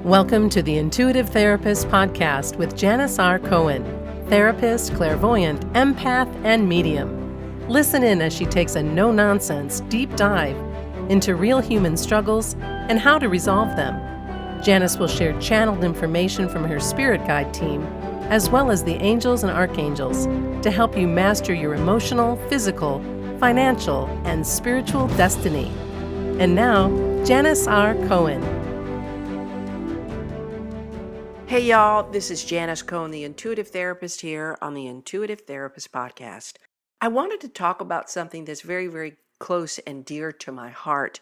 Welcome to the Intuitive Therapist Podcast with Janis R. Cohen, therapist, clairvoyant, empath, and medium. Listen in as she takes a no-nonsense deep dive into real human struggles and how to resolve them. Janis will share channeled information from her spirit guide team, as well as the angels and archangels, to help you master your emotional, physical, financial, and spiritual destiny. And now, Janis R. Cohen. Hey y'all, this is Janis Cohen, the Intuitive Therapist here on the Intuitive Therapist Podcast. I wanted to talk about something that's very, very close and dear to my heart,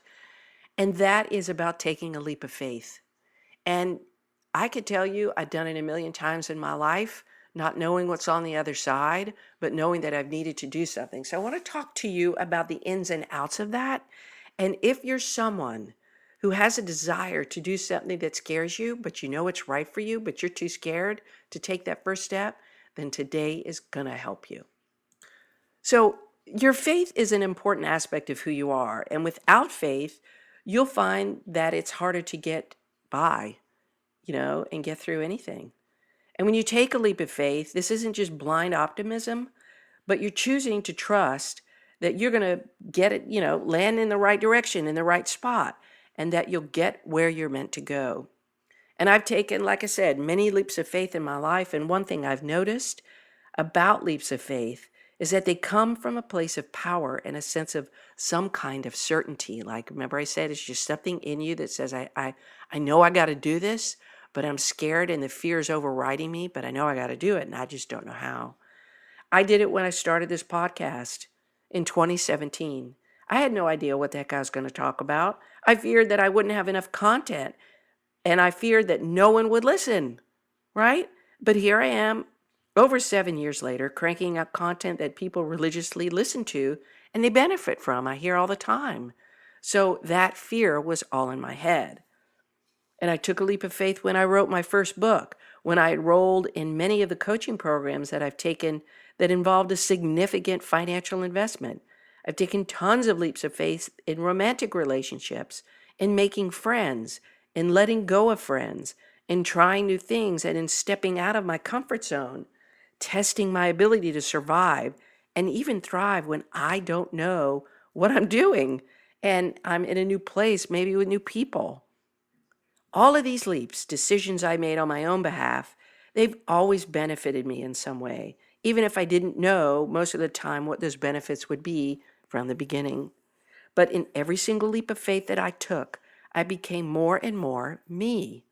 and that is about taking a leap of faith. And I could tell you I've done it a million times in my life, not knowing what's on the other side, but knowing that I've needed to do something. So I want to talk to you about the ins and outs of that. And if you're someone who has a desire to do something that scares you, but you know it's right for you, but you're too scared to take that first step, then today is going to help you. So your faith is an important aspect of who you are. And without faith, you'll find that it's harder to get by, and get through anything. And when you take a leap of faith, this isn't just blind optimism, but you're choosing to trust that you're going to get it, land in the right direction, in the right spot, and that you'll get where you're meant to go. And I've taken, like I said, many leaps of faith in my life. And one thing I've noticed about leaps of faith is that they come from a place of power and a sense of some kind of certainty. Like, remember I said, it's just something in you that says, I know I got to do this, but I'm scared and the fear is overriding me, but I know I got to do it and I just don't know how. I did it when I started this podcast in 2017. I had no idea what the heck I was going to talk about. I feared that I wouldn't have enough content, and I feared that no one would listen, right? But here I am, over 7 years later, cranking out content that people religiously listen to and they benefit from. I hear all the time. So that fear was all in my head. And I took a leap of faith when I wrote my first book, when I enrolled in many of the coaching programs that I've taken that involved a significant financial investment. I've taken tons of leaps of faith in romantic relationships, in making friends, in letting go of friends, in trying new things, and in stepping out of my comfort zone, testing my ability to survive and even thrive when I don't know what I'm doing and I'm in a new place, maybe with new people. All of these leaps, decisions I made on my own behalf, they've always benefited me in some way, even if I didn't know most of the time what those benefits would be from the beginning. But in every single leap of faith that I took, I became more and more me.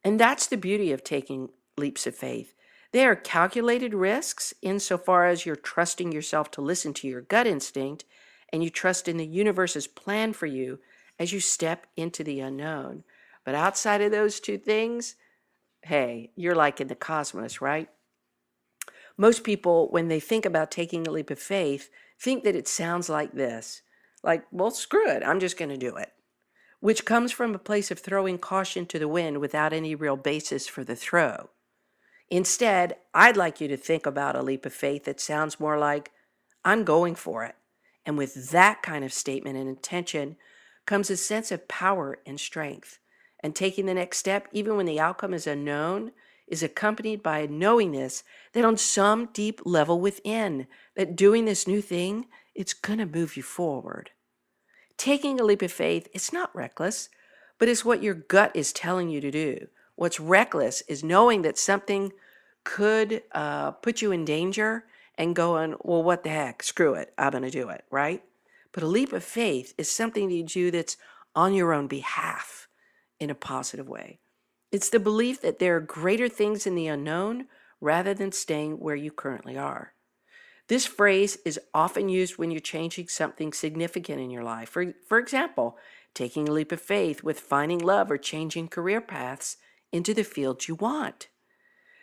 And that's the beauty of taking leaps of faith. They are calculated risks insofar as you're trusting yourself to listen to your gut instinct and you trust in the universe's plan for you as you step into the unknown. But outside of those two things, hey, you're like in the cosmos, right? Most people, when they think about taking a leap of faith, think that it sounds like this. Like, well, screw it, I'm just going to do it. Which comes from a place of throwing caution to the wind without any real basis for the throw. Instead, I'd like you to think about a leap of faith that sounds more like, I'm going for it. And with that kind of statement and intention comes a sense of power and strength. And taking the next step, even when the outcome is unknown, is accompanied by a knowingness that on some deep level within, that doing this new thing, it's going to move you forward. Taking a leap of faith, it's not reckless, but it's what your gut is telling you to do. What's reckless is knowing that something could put you in danger and going, well, what the heck, screw it, I'm going to do it, right? But a leap of faith is something that you do that's on your own behalf in a positive way. It's the belief that there are greater things in the unknown rather than staying where you currently are. This phrase is often used when you're changing something significant in your life. For example, taking a leap of faith with finding love or changing career paths into the field you want.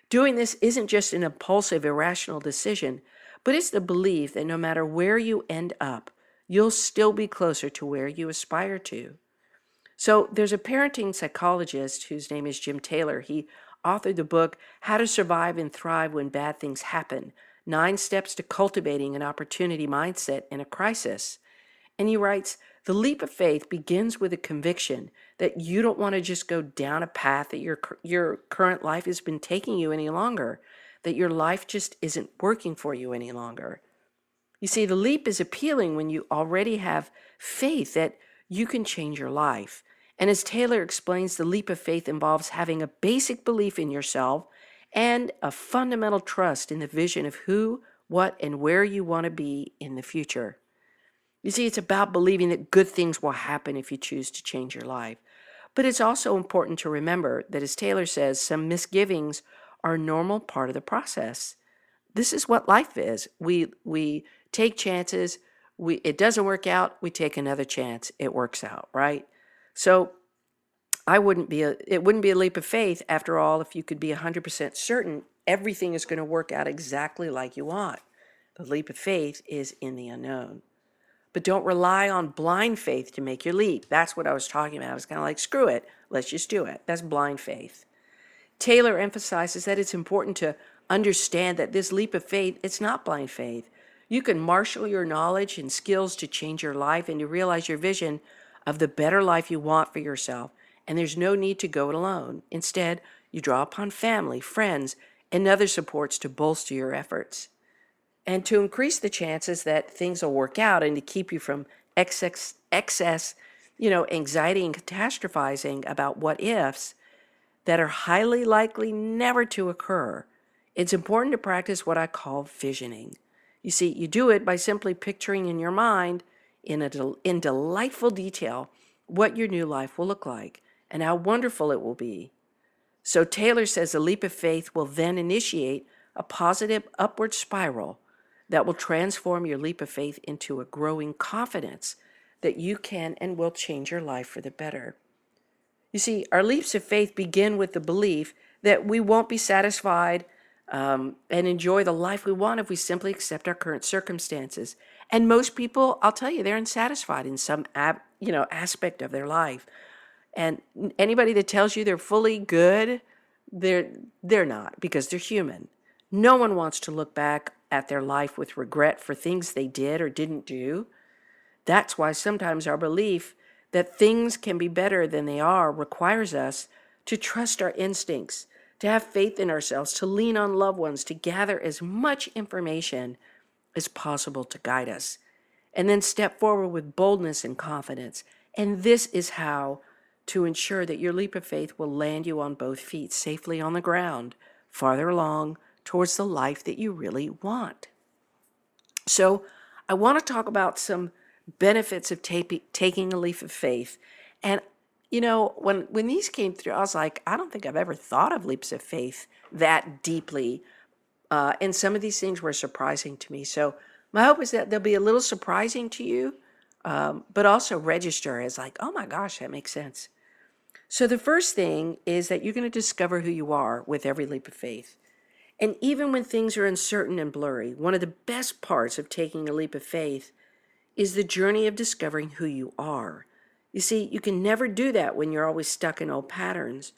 Doing this isn't just an impulsive, irrational decision, but it's the belief that no matter where you end up, you'll still be closer to where you aspire to. So there's a parenting psychologist whose name is Jim Taylor. He authored the book, How to Survive and Thrive When Bad Things Happen, 9 Steps to Cultivating an Opportunity Mindset in a Crisis. And he writes, The leap of faith begins with a conviction that you don't want to just go down a path that your current life has been taking you any longer, that your life just isn't working for you any longer. You see, the leap is appealing when you already have faith that you can change your life. And as Taylor explains, the leap of faith involves having a basic belief in yourself and a fundamental trust in the vision of who, what, and where you want to be in the future. You see, it's about believing that good things will happen if you choose to change your life. But it's also important to remember that, as Taylor says, some misgivings are a normal part of the process. This is what life is. We take chances. It doesn't work out. We take another chance. It works out, right? So it wouldn't be a leap of faith after all if you could be 100% certain everything is going to work out exactly like you want. The leap of faith is in the unknown. But don't rely on blind faith to make your leap. That's what I was talking about. I was kind of like, screw it. Let's just do it. That's blind faith. Taylor emphasizes that it's important to understand that this leap of faith, it's not blind faith. You can marshal your knowledge and skills to change your life and to realize your vision of the better life you want for yourself. And there's no need to go it alone. Instead, you draw upon family, friends, and other supports to bolster your efforts. And to increase the chances that things will work out and to keep you from excess anxiety and catastrophizing about what ifs that are highly likely never to occur, it's important to practice what I call visioning. You see, you do it by simply picturing in your mind in delightful detail what your new life will look like and how wonderful it will be. So Taylor says a leap of faith will then initiate a positive upward spiral that will transform your leap of faith into a growing confidence that you can and will change your life for the better. You see, our leaps of faith begin with the belief that we won't be satisfied and enjoy the life we want if we simply accept our current circumstances. And most people, I'll tell you, they're unsatisfied in some aspect of their life. And anybody that tells you they're fully good, they're not, because they're human. No one wants to look back at their life with regret for things they did or didn't do. That's why sometimes our belief that things can be better than they are requires us to trust our instincts, to have faith in ourselves, to lean on loved ones, to gather as much information as possible to guide us, and then step forward with boldness and confidence. And this is how to ensure that your leap of faith will land you on both feet, safely on the ground, farther along towards the life that you really want. So I want to talk about some benefits of taking a leap of faith. And, when these came through, I was like, I don't think I've ever thought of leaps of faith that deeply. And some of these things were surprising to me. So my hope is that they'll be a little surprising to you, but also register as like, oh my gosh, that makes sense. So the first thing is that you're going to discover who you are with every leap of faith. And even when things are uncertain and blurry, one of the best parts of taking a leap of faith is the journey of discovering who you are. You see, you can never do that when you're always stuck in old patterns,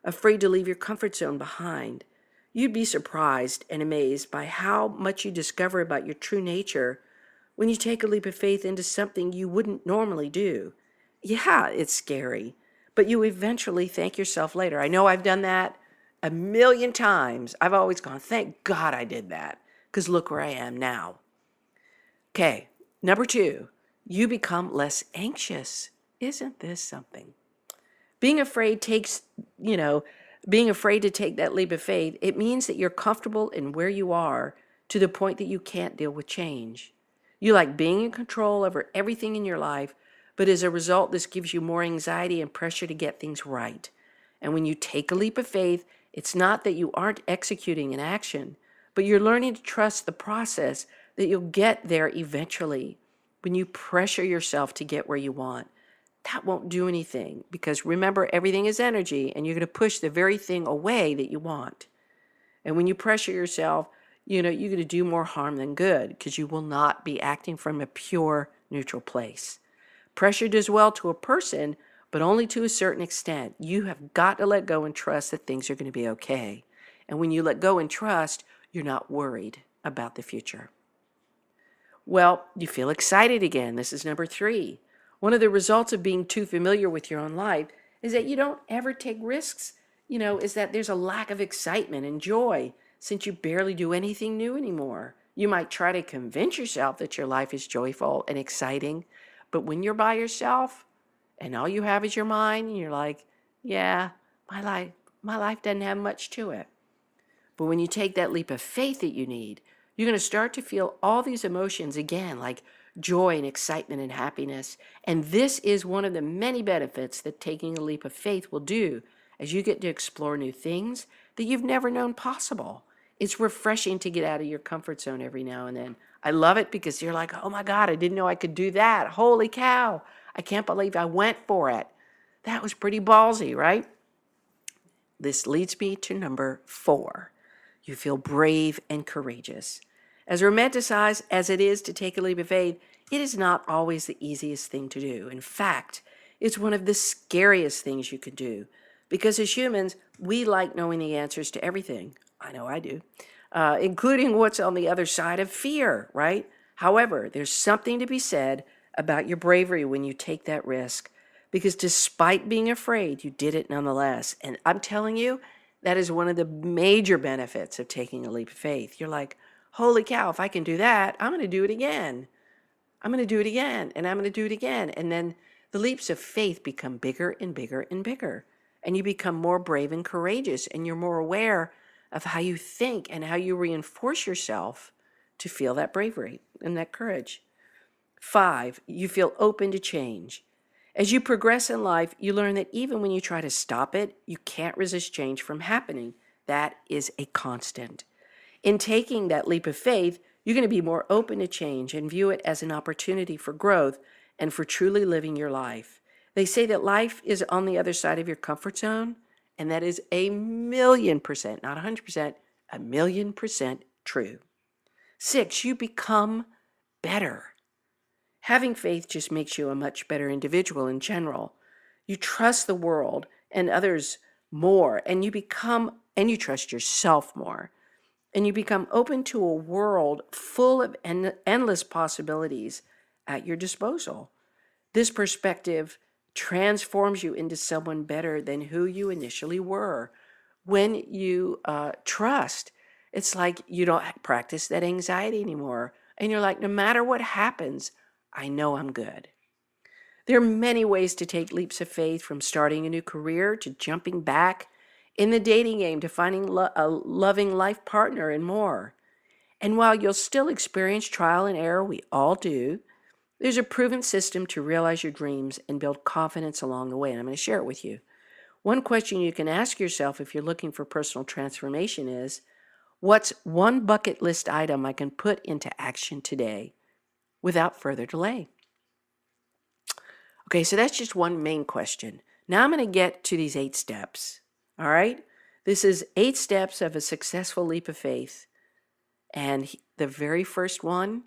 afraid to leave your comfort zone behind. You'd be surprised and amazed by how much you discover about your true nature when you take a leap of faith into something you wouldn't normally do. Yeah, it's scary, but you eventually thank yourself later. I know I've done that a million times. I've always gone, thank God I did that, because look where I am now. Okay, number 2, you become less anxious. Isn't this something? Being afraid to take that leap of faith, it means that you're comfortable in where you are to the point that you can't deal with change. You like being in control over everything in your life, but as a result, this gives you more anxiety and pressure to get things right. And when you take a leap of faith, it's not that you aren't executing an action, but you're learning to trust the process that you'll get there eventually. When you pressure yourself to get where you want, that won't do anything, because remember, everything is energy, and you're going to push the very thing away that you want. And when you pressure yourself, you're going to do more harm than good, because you will not be acting from a pure, neutral place. Pressure does well to a person, but only to a certain extent. You have got to let go and trust that things are going to be okay. And when you let go and trust, you're not worried about the future. Well, you feel excited again. This is number 3. One of the results of being too familiar with your own life is that you don't ever take risks, is that there's a lack of excitement and joy since you barely do anything new anymore. You might try to convince yourself that your life is joyful and exciting, but when you're by yourself and all you have is your mind, and you're like, yeah, my life doesn't have much to it. But when you take that leap of faith that you need, you're going to start to feel all these emotions again, like joy and excitement and happiness. And this is one of the many benefits that taking a leap of faith will do as you get to explore new things that you've never known possible. It's refreshing to get out of your comfort zone every now and then. I love it because you're like, oh my God, I didn't know I could do that. Holy cow. I can't believe I went for it. That was pretty ballsy, right? This leads me to number 4. You feel brave and courageous. As romanticized as it is to take a leap of faith, it is not always the easiest thing to do. In fact, it's one of the scariest things you can do because as humans, we like knowing the answers to everything. I know I do, including what's on the other side of fear, right? However, there's something to be said about your bravery when you take that risk because despite being afraid, you did it nonetheless. And I'm telling you, that is one of the major benefits of taking a leap of faith. You're like, holy cow, if I can do that, I'm going to do it again. I'm going to do it again, and I'm going to do it again. And then the leaps of faith become bigger and bigger and bigger. And you become more brave and courageous, and you're more aware of how you think and how you reinforce yourself to feel that bravery and that courage. 5, you feel open to change. As you progress in life, you learn that even when you try to stop it, you can't resist change from happening. That is a constant. In taking that leap of faith, you're going to be more open to change and view it as an opportunity for growth and for truly living your life. They say that life is on the other side of your comfort zone, and that is 1,000,000%, not 100%, 1,000,000% true. 6, you become better. Having faith just makes you a much better individual in general. You trust the world and others more, and you trust yourself more. And you become open to a world full of endless possibilities at your disposal. This perspective transforms you into someone better than who you initially were. When you trust, it's like you don't practice that anxiety anymore. And you're like, no matter what happens, I know I'm good. There are many ways to take leaps of faith, from starting a new career to jumping back in the dating game to finding a loving life partner and more. And while you'll still experience trial and error, we all do, there's a proven system to realize your dreams and build confidence along the way, and I'm going to share it with you. One question you can ask yourself if you're looking for personal transformation is, what's one bucket list item I can put into action today without further delay? Okay, so that's just one main question. Now I'm going to get to these 8 steps. All right? This is 8 steps of a successful leap of faith. And the very first one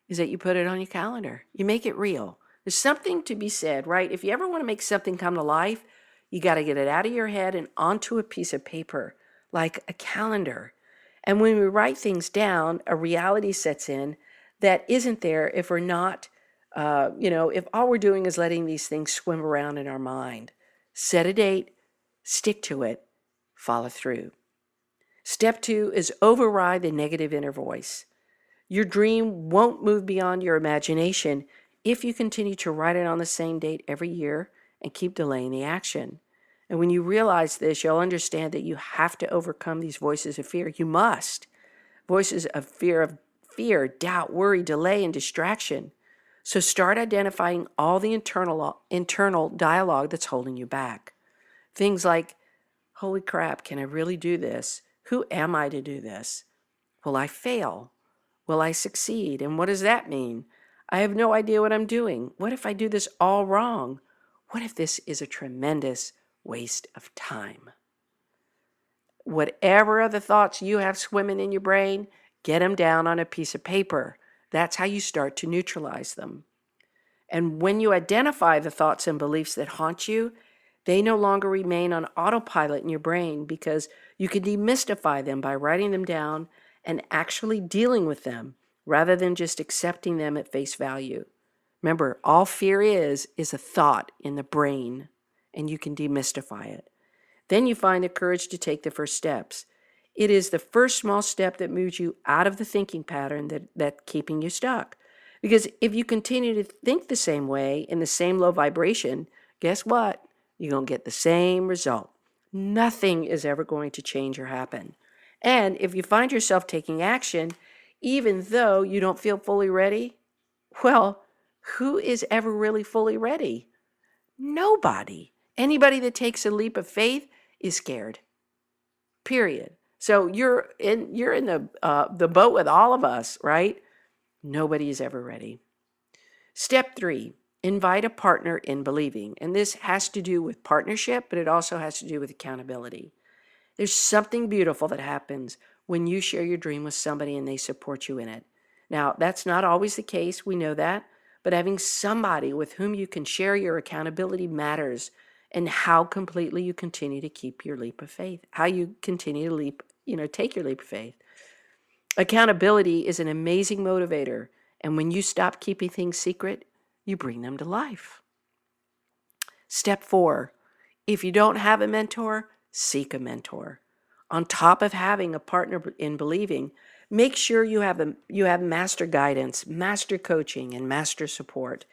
is that you put it on your calendar. You make it real. There's something to be said, right? If you ever want to make something come to life, you got to get it out of your head and onto a piece of paper, like a calendar. And when we write things down, a reality sets in that isn't there if we're not, if all we're doing is letting these things swim around in our mind. Set a date, stick to it, follow through. Step 2 is override the negative inner voice. Your dream won't move beyond your imagination if you continue to write it on the same date every year and keep delaying the action. And when you realize this, you'll understand that you have to overcome these voices of fear. You must. Voices of fear, doubt, worry, delay, and distraction. So start identifying all the internal dialogue that's holding you back. Things like, holy crap, can I really do this? Who am I to do this? Will I fail? Will I succeed? And what does that mean? I have no idea what I'm doing. What if I do this all wrong? What if this is a tremendous waste of time? Whatever other thoughts you have swimming in your brain, get them down on a piece of paper. That's how you start to neutralize them. And when you identify the thoughts and beliefs that haunt you, they no longer remain on autopilot in your brain because you can demystify them by writing them down and actually dealing with them rather than just accepting them at face value. Remember, all fear is a thought in the brain, and you can demystify it. Then you find the courage to take the first steps. It is the first small step that moves you out of the thinking pattern that's keeping you stuck. Because if you continue to think the same way in the same low vibration, guess what? You're going to get the same result. Nothing is ever going to change or happen. And if you find yourself taking action, even though you don't feel fully ready, well, who is ever really fully ready? Nobody. Anybody that takes a leap of faith is scared. Period. So you're in the boat with all of us, right? Nobody is ever ready. Step 3, invite a partner in believing. And this has to do with partnership, but it also has to do with accountability. There's something beautiful that happens when you share your dream with somebody and they support you in it. Now, that's not always the case. We know that. But having somebody with whom you can share your accountability matters, and how completely you continue to keep your leap of faith, how you continue to take your leap of faith. Accountability is an amazing motivator. And when you stop keeping things secret, you bring them to life. Step 4, if you don't have a mentor, seek a mentor. On top of having a partner in believing, make sure you have master guidance, master coaching, and master support.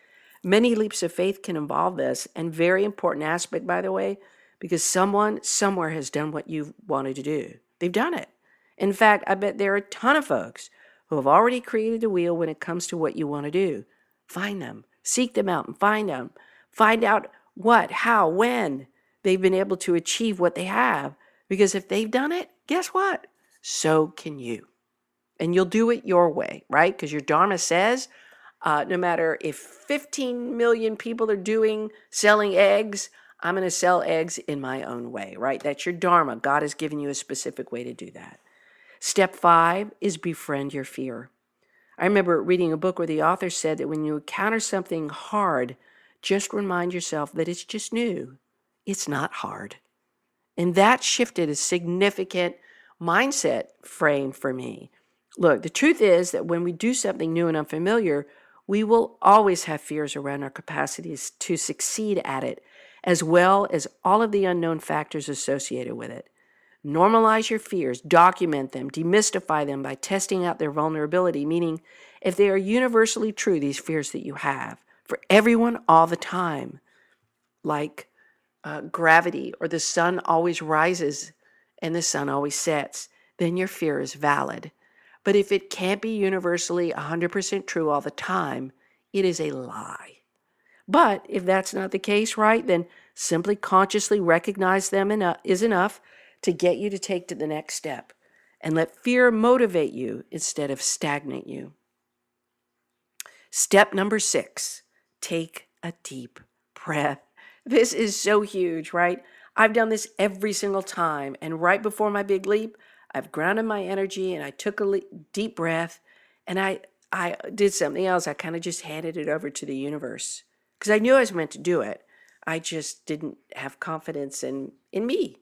Many leaps of faith can involve this, and very important aspect, by the way, because someone somewhere has done what you wanted to do. They've done it. In fact, I bet there are a ton of folks who have already created the wheel when it comes to what you want to do. Find them, seek them out and find them. Find out what, how, when they've been able to achieve what they have. Because if they've done it, guess what? So can you. And you'll do it your way, right? Because your Dharma says, no matter if 15 million people are selling eggs, I'm going to sell eggs in my own way, right? That's your Dharma. God has given you a specific way to do that. Step 5 is befriend your fear. I remember reading a book where the author said that when you encounter something hard, just remind yourself that it's just new. It's not hard. And that shifted a significant mindset frame for me. Look, the truth is that when we do something new and unfamiliar, we will always have fears around our capacities to succeed at it, as well as all of the unknown factors associated with it. Normalize your fears, document them, demystify them by testing out their vulnerability, meaning if they are universally true, these fears that you have, for everyone all the time, like gravity or the sun always rises and the sun always sets, then your fear is valid. But if it can't be universally 100% true all the time, it is a lie. But if that's not the case, right, then simply consciously recognize them is enough to get you to take to the next step. And let fear motivate you instead of stagnate you. Step number 6, take a deep breath. This is so huge, right? I've done this every single time. And right before my big leap, I've grounded my energy and I took a deep breath and I did something else. I kind of just handed it over to the universe because I knew I was meant to do it. I just didn't have confidence in me.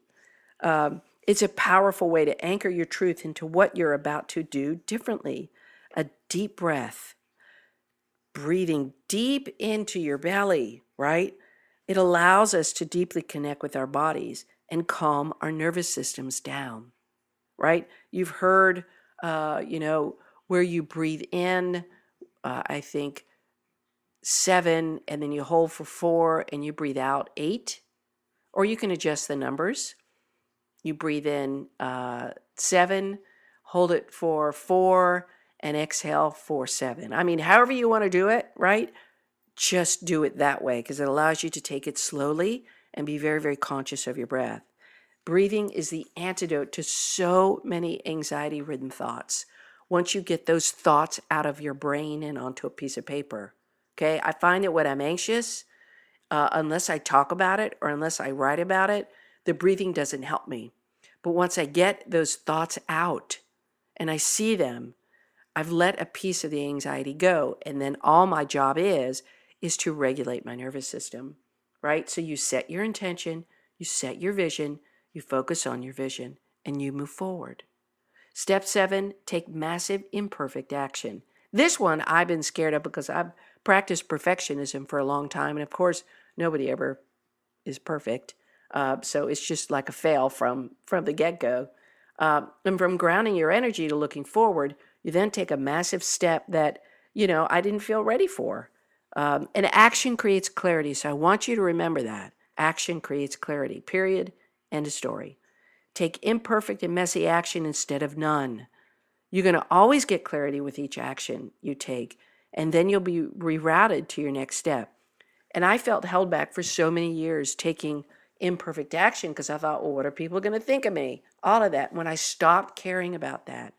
It's a powerful way to anchor your truth into what you're about to do differently. A deep breath, breathing deep into your belly, right? It allows us to deeply connect with our bodies and calm our nervous systems down, right? You've heard, where you breathe in, I think 7, and then you hold for 4, and you breathe out 8. Or you can adjust the numbers. You breathe in 7, hold it for 4, and exhale for 7. I mean, however you want to do it, right? Just do it that way because it allows you to take it slowly and be very, very conscious of your breath. Breathing is the antidote to so many anxiety-ridden thoughts. Once you get those thoughts out of your brain and onto a piece of paper, okay? I find that when I'm anxious, unless I talk about it or unless I write about it, the breathing doesn't help me. But once I get those thoughts out and I see them, I've let a piece of the anxiety go. And then all my job is to regulate my nervous system, right? So you set your intention, you set your vision, you focus on your vision, and you move forward. Step 7, take massive imperfect action. This one I've been scared of because practiced perfectionism for a long time. And of course, nobody ever is perfect. So it's just like a fail from the get-go. And from grounding your energy to looking forward, you then take a massive step that, I didn't feel ready for. And action creates clarity. So I want you to remember that. Action creates clarity, period. End of story. Take imperfect and messy action instead of none. You're going to always get clarity with each action you take, and then you'll be rerouted to your next step. And I felt held back for so many years taking imperfect action because I thought, well, what are people going to think of me? All of that. When I stopped caring about that,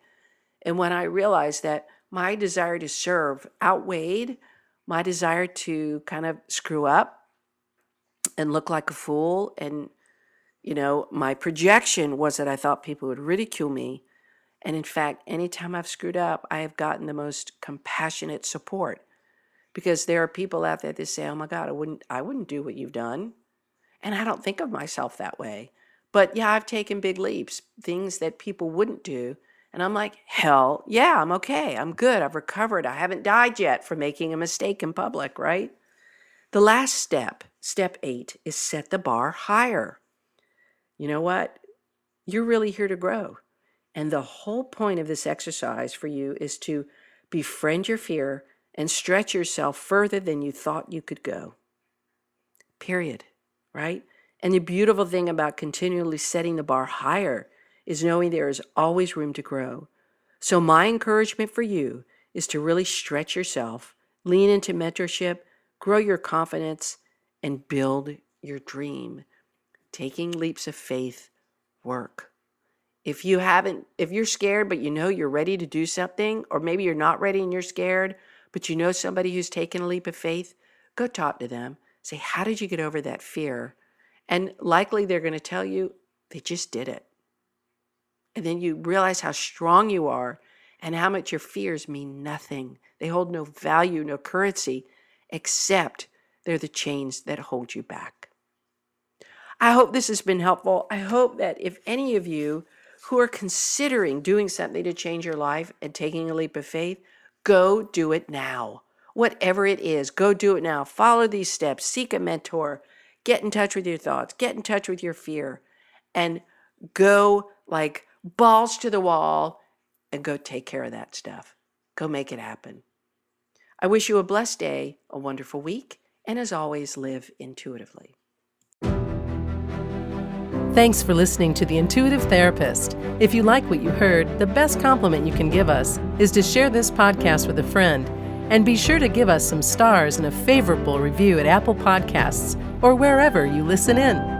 and when I realized that my desire to serve outweighed my desire to kind of screw up and look like a fool, and my projection was that I thought people would ridicule me. And in fact, anytime I've screwed up, I have gotten the most compassionate support, because there are people out there that say, oh my God, I wouldn't do what you've done. And I don't think of myself that way. But yeah, I've taken big leaps, things that people wouldn't do. And I'm like, hell yeah, I'm okay. I'm good. I've recovered. I haven't died yet for making a mistake in public, right? The last step, step 8, is set the bar higher. You know what? You're really here to grow. And the whole point of this exercise for you is to befriend your fear and stretch yourself further than you thought you could go. Period. Right? And the beautiful thing about continually setting the bar higher is knowing there is always room to grow. So my encouragement for you is to really stretch yourself, lean into mentorship, grow your confidence, and build your dream. Taking leaps of faith work. If you're scared, but you're ready to do something, or maybe you're not ready and you're scared, but you know somebody who's taken a leap of faith, go talk to them. Say, how did you get over that fear? And likely they're going to tell you they just did it. And then you realize how strong you are and how much your fears mean nothing. They hold no value, no currency, except they're the chains that hold you back. I hope this has been helpful. I hope that if any of you who are considering doing something to change your life and taking a leap of faith, go do it now. Whatever it is, go do it now. Follow these steps. Seek a mentor. Get in touch with your thoughts. Get in touch with your fear. And go like balls to the wall and go take care of that stuff. Go make it happen. I wish you a blessed day, a wonderful week, and as always, live intuitively. Thanks for listening to The Intuitive Therapist. If you like what you heard, the best compliment you can give us is to share this podcast with a friend. And be sure to give us some stars and a favorable review at Apple Podcasts or wherever you listen in.